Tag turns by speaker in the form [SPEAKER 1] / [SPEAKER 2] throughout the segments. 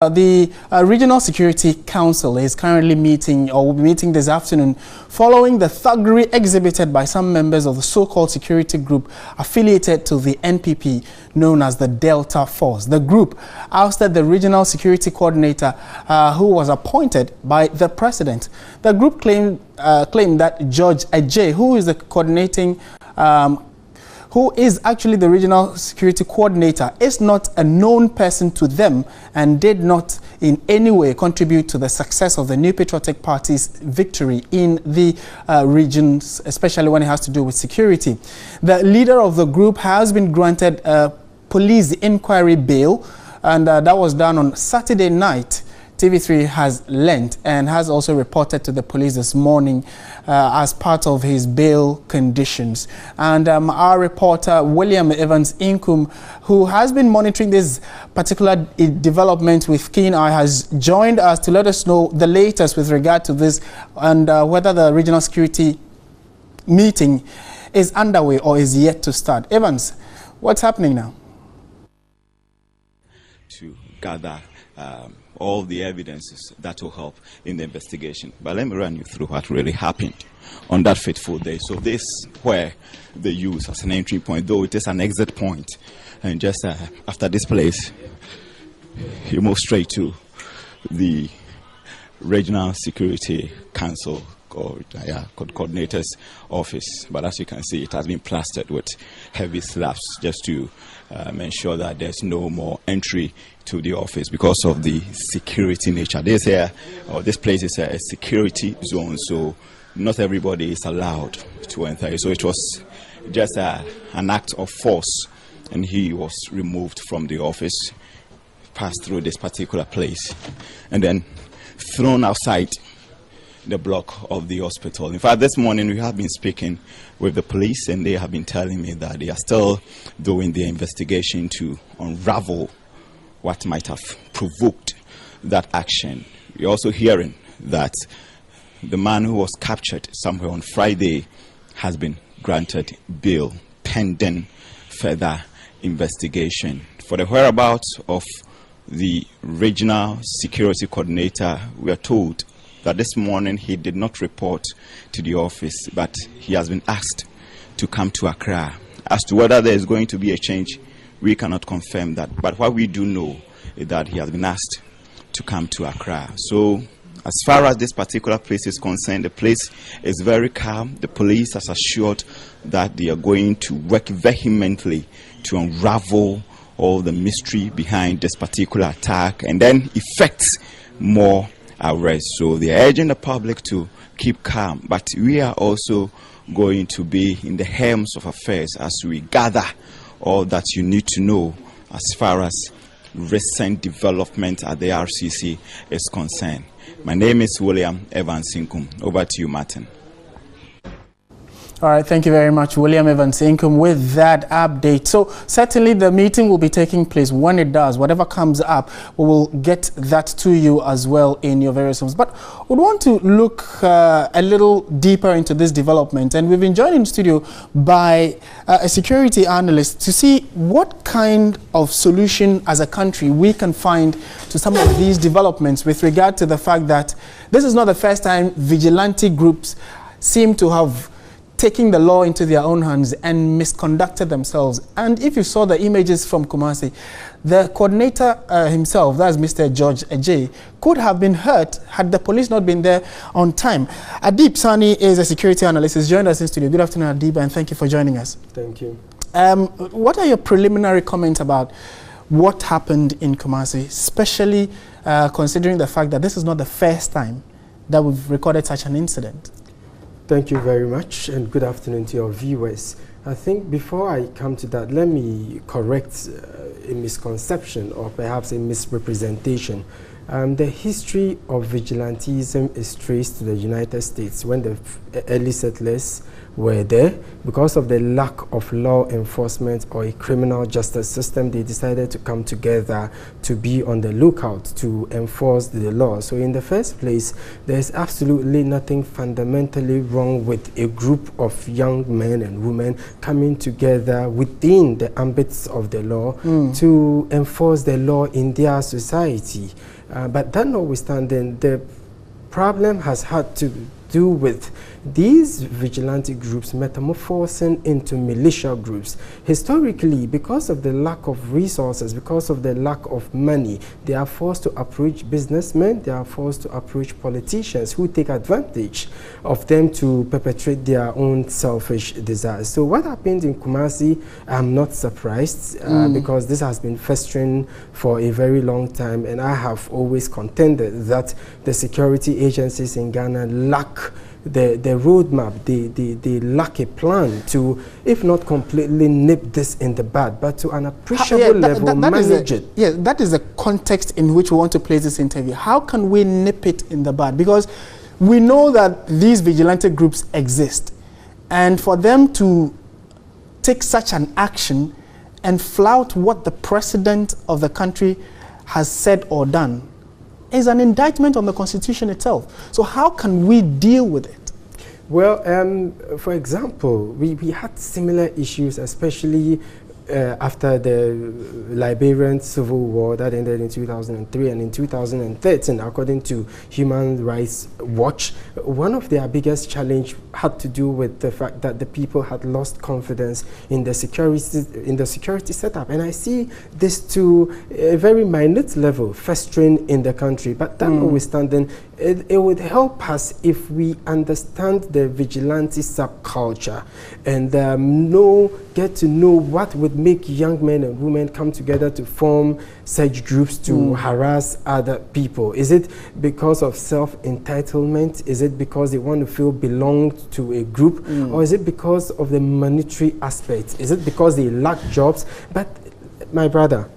[SPEAKER 1] The Regional Security Council is currently meeting, or will be meeting this afternoon, following the thuggery exhibited by some members of the so-called security group affiliated to the NPP, known as the Delta Force. The group ousted the Regional Security Coordinator, who was appointed by the President. The group claimed that George Ajay, who is the coordinating who is actually the Regional Security Coordinator, is not a known person to them and did not in any way contribute to the success of the New Patriotic Party's victory in the regions, especially when it has to do with security. The leader of the group has been granted a police inquiry bail, and that was done on Saturday night. TV3 has learnt and has also reported to the police this morning as part of his bail conditions. And our reporter, William Evans Inkum, who has been monitoring this particular development with keen eye, has joined us to let us know the latest with regard to this and whether the regional security meeting is underway or is yet to start. Evans, what's happening now?
[SPEAKER 2] To gather all the evidences that will help in the investigation. But let me run you through what really happened on that fateful day. So this where they use as an entry point, though it is an exit point. And just after this place, you move straight to the Regional Security Council coordinator's office. But as you can see, it has been plastered with heavy slabs just to ensure that there's no more entry to the office because of the security nature. This place is a security zone, so not everybody is allowed to enter. So it was just an act of force, and he was removed from the office, passed through this particular place, and then thrown outside the block of the hospital. In fact, this morning we have been speaking with the police, and they have been telling me that they are still doing the investigation to unravel what might have provoked that action. We're also hearing that the man who was captured somewhere on Friday has been granted bail pending further investigation. For the whereabouts of the Regional Security Coordinator, we are told that this morning he did not report to the office, but he has been asked to come to Accra. As to whether there is going to be a change, we cannot confirm that. But what we do know is that he has been asked to come to Accra. So as far as this particular place is concerned, the place is very calm. The police has assured that they are going to work vehemently to unravel all the mystery behind this particular attack and then effect more arrests. So they are urging the public to keep calm, but we are also going to be in the helms of affairs as we gather all that you need to know as far as recent development at the RCC is concerned. My name is William Evans Inkum. Over to you, Martin.
[SPEAKER 1] All right, thank you very much, William Evans Inkum, with that update. So certainly the meeting will be taking place. When it does, whatever comes up, we will get that to you as well in your various homes. But we want to look a little deeper into this development, and we've been joined in the studio by a security analyst to see what kind of solution as a country we can find to some of these developments with regard to the fact that this is not the first time vigilante groups seem to have taking the law into their own hands and misconducted themselves. And if you saw the images from Kumasi, the coordinator himself, that's Mr. George Ajay, could have been hurt had the police not been there on time. Adib Sani is a security analyst. He's joined us in studio. Good afternoon, Adib, and thank you for joining us.
[SPEAKER 3] Thank you.
[SPEAKER 1] What are your preliminary comments about what happened in Kumasi, especially considering the fact that this is not the first time that we've recorded such an incident?
[SPEAKER 3] Thank you very much, and good afternoon to your viewers. I think before I come to that, let me correct a misconception or perhaps a misrepresentation The history of vigilantism is traced to the United States when the early settlers were there. Because of the lack of law enforcement or a criminal justice system, they decided to come together to be on the lookout to enforce the law. So in the first place, there's absolutely nothing fundamentally wrong with a group of young men and women coming together within the ambits of the law to enforce the law in their society. But that notwithstanding, the problem has had to do with these vigilante groups metamorphosing into militia groups. Historically, because of the lack of resources, because of the lack of money, they are forced to approach businessmen, they are forced to approach politicians who take advantage of them to perpetrate their own selfish desires. So what happened in Kumasi, I'm not surprised because this has been festering for a very long time, and I have always contended that the security agencies in Ghana lack the roadmap, they lack a plan to, if not completely nip this in the bud, but to an appreciable level manage it.
[SPEAKER 1] Yeah, that is the context in which we want to place this interview. How can we nip it in the bud? Because we know that these vigilante groups exist, and for them to take such an action and flout what the president of the country has said or done is an indictment on the Constitution itself. So how can we deal with it?
[SPEAKER 3] Well, for example, we had similar issues, especially after the Liberian Civil War that ended in 2003, and in 2013, according to Human Rights Watch, one of their biggest challenge had to do with the fact that the people had lost confidence in the security setup. And I see this to a very minute level festering in the country. But that notwithstanding, it would help us if we understand the vigilante subculture and get to know what would make young men and women come together to form such groups to harass other people. Is it because of self-entitlement? Is it because they want to feel belonged to a group? Or is it because of the monetary aspect? Is it because they lack jobs? But my brother,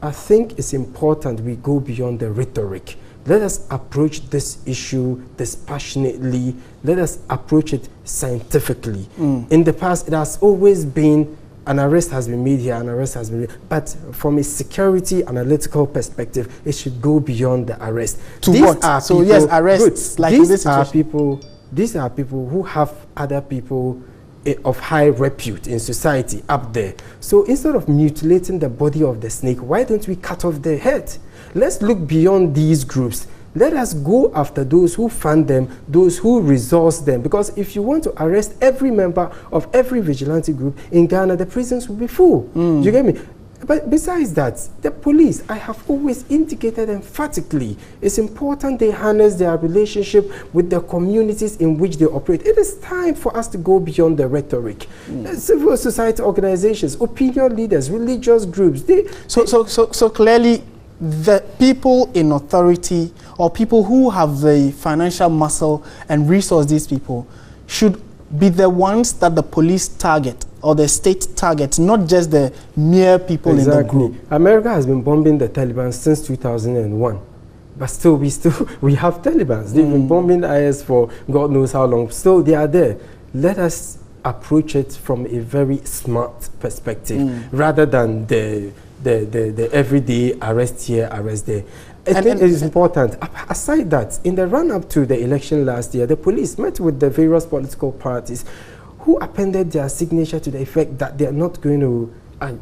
[SPEAKER 3] I think it's important we go beyond the rhetoric. Let us approach this issue dispassionately. Let us approach it scientifically. In the past, it has always been an arrest has been made here, an arrest has been made. But from a security analytical perspective, it should go beyond the arrest.
[SPEAKER 1] To these what? So yes, arrests. Like
[SPEAKER 3] these are people who have other people of high repute in society up there. So instead of mutilating the body of the snake, why don't we cut off their head? Let's look beyond these groups. Let us go after those who fund them, those who resource them. Because if you want to arrest every member of every vigilante group in Ghana, the prisons will be full. Do you get me? But besides that, the police, I have always indicated emphatically, it's important they harness their relationship with the communities in which they operate. It is time for us to go beyond the rhetoric. Civil society organizations, opinion leaders, religious groups.
[SPEAKER 1] So clearly, the people in authority or people who have the financial muscle and resource these people should be the ones that the police target or the state targets, not just the mere people in the group.
[SPEAKER 3] America has been bombing the Taliban since 2001. But still, we have Talibans. They've been bombing IS for God knows how long. Still, they are there. Let us approach it from a very smart perspective rather than the everyday arrest here, arrest there. I think it is important. Aside that, in the run-up to the election last year, the police met with the various political parties who appended their signature to the effect that they are not going to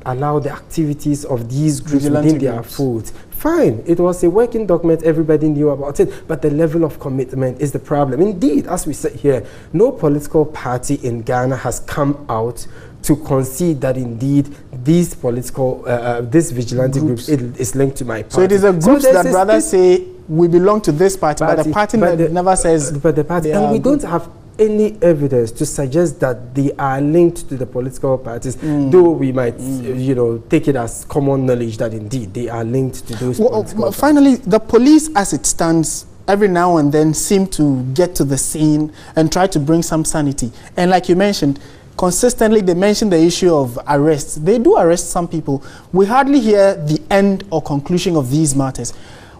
[SPEAKER 3] allow the activities of these groups within their fold. Fine, it was a working document, everybody knew about it, but the level of commitment is the problem. Indeed, as we sit here, no political party in Ghana has come out to concede that indeed these political, this vigilante groups is linked to my party.
[SPEAKER 1] So it is a group that rather say we belong to this party, but the party never says.
[SPEAKER 3] But the party, and we don't have any evidence to suggest that they are linked to the political parties, though we might, take it as common knowledge that indeed they are linked to those political parties.
[SPEAKER 1] Finally, the police as it stands every now and then seem to get to the scene and try to bring some sanity. And like you mentioned, consistently they mention the issue of arrests. They do arrest some people. We hardly hear the end or conclusion of these matters.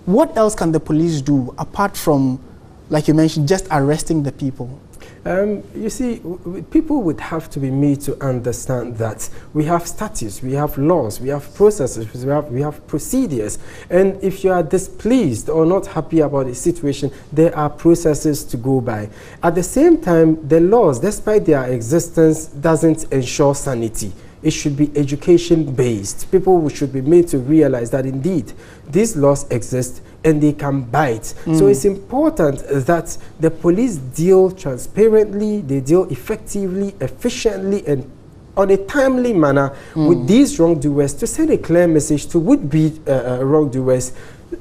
[SPEAKER 1] what else can the police do apart from, like you mentioned, just arresting the people?
[SPEAKER 3] You see, people would have to be made to understand that we have statutes, we have laws, we have processes, we have procedures. And if you are displeased or not happy about the situation, there are processes to go by. At the same time, the laws, despite their existence, doesn't ensure sanity. It should be education-based. People should be made to realize that indeed these laws exist and they can bite. So it's important that the police deal transparently, they deal effectively, efficiently, and on a timely manner with these wrongdoers, to send a clear message to would-be wrongdoers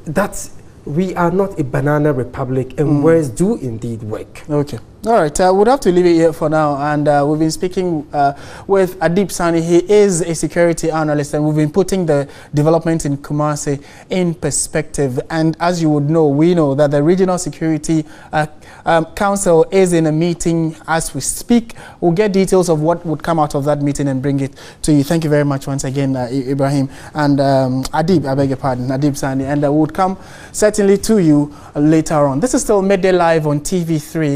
[SPEAKER 3] that we are not a banana republic and words do indeed work.
[SPEAKER 1] Okay. All right, we'll have to leave it here for now, and we've been speaking with Adib Sani. He is a security analyst, and we've been putting the development in Kumasi in perspective. And as you would know, we know that the Regional Security Council is in a meeting as we speak. We'll get details of what would come out of that meeting and bring it to you. Thank you very much once again, Ibrahim, and Adib, I beg your pardon, Adib Sani, and would come certainly to you later on. This is still Midday Live on TV3.